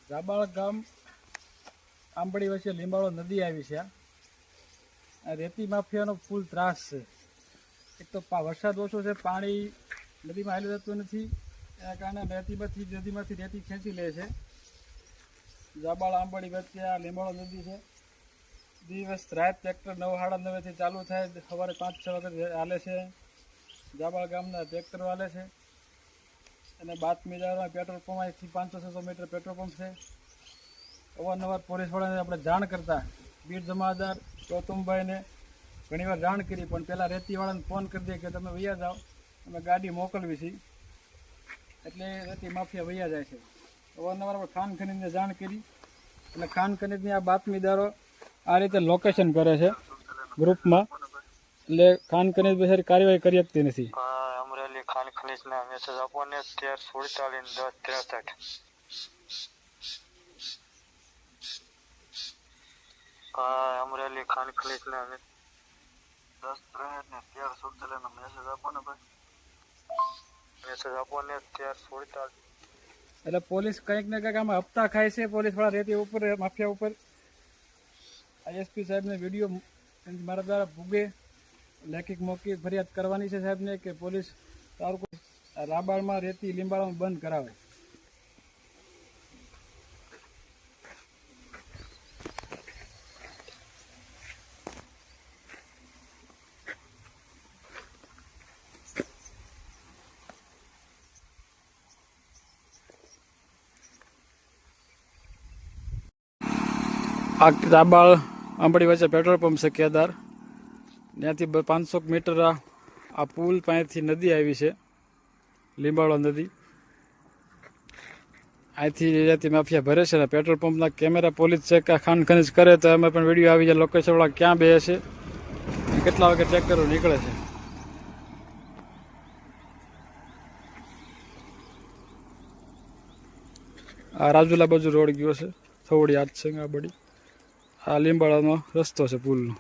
રાબાળ ગામ આંબડી વચ્ચે લીંબાળો નદી આવી છે. આ રેતી માફિયાનો ફૂલ ત્રાસ છે. એક તો વરસાદ ઓછો છે, પાણી નદીમાં હાલી જતું નથી, એના કારણે નદીમાંથી રેતી ખેંચી લે છે. રાબાળ આંબડી વચ્ચે આ લીંબાળો નદી છે. દિવસ રાત ટ્રેક્ટર 9:30 ચાલુ થાય, સવારે 5-6 વાગે હાલે છે. રાબાળ ગામના ટ્રેક્ટરો હાલે છે અને બાતમીદારોના પેટ્રોલ પંપ અહીંથી 500-600 મીટર પેટ્રોલ પંપ છે. અવારનવાર પોલીસવાળાને આપણે જાણ કરતા, બીડ જમાદાર ગૌતમભાઈને ઘણીવાર જાણ કરી, પણ પહેલાં રેતીવાળાને ફોન કરી દે કે તમે વૈયા જાઓ, અમે ગાડી મોકલવી છે, એટલે રેતી માફિયા વૈયા જાય છે. અવારનવાર આપણે ખાન ખનીજને જાણ કરી, અને ખાન ખનીજની આ બાતમીદારો આ રીતે લોકેશન કરે છે ગ્રુપમાં, એટલે ખાન ખનીજ બિચારી કાર્યવાહી કરી શકતી નથી. અમરેલી ખાન ખનીજના મેસેજ આપો ને 13:47-10:63. અમરેલી ખાન ખનીજના 10:63 મેસેજ આપો ને ભાઈ, મેસેજ આપો ને 13:47. એટલે પોલીસ કંઈક ને કંઈક આમાં હપ્તા ખાય છે પોલીસવાળા રેતી ઉપર, માફિયા ઉપર. આઈએસપી સાહેબને વિડીયો મારા દ્વારા ભૂગે લેખિત મૌખિક ફરિયાદ કરવાની છે સાહેબને, કે પોલીસ તારું રાબાળમાં રેતી લીંબાળામાં બંધ કરાવે. આ રાબાળ આંબડી વચ્ચે પેટ્રોલ પંપ છે કેદાર, ત્યાંથી 500 મીટર આ પુલ પાસેથી નદી આવી છે, લીંબાળો નદી. અહીંથી રેતી માફિયા ભરે છે ને પેટ્રોલ પંપના કેમેરા પોલીસ ચેક ખાન ખનીજ કરે તો એમાં પણ વિડીયો આવી જાય, લોકેશનવાળા ક્યાં બે છે, કેટલા વાગે ટ્રેક્ટરો નીકળે છે. આ રાજુલા બાજુ રોડ ગયો છે, થોડી આજ છે આ બડી. આ લીંબાળાનો રસ્તો છે પુલનો.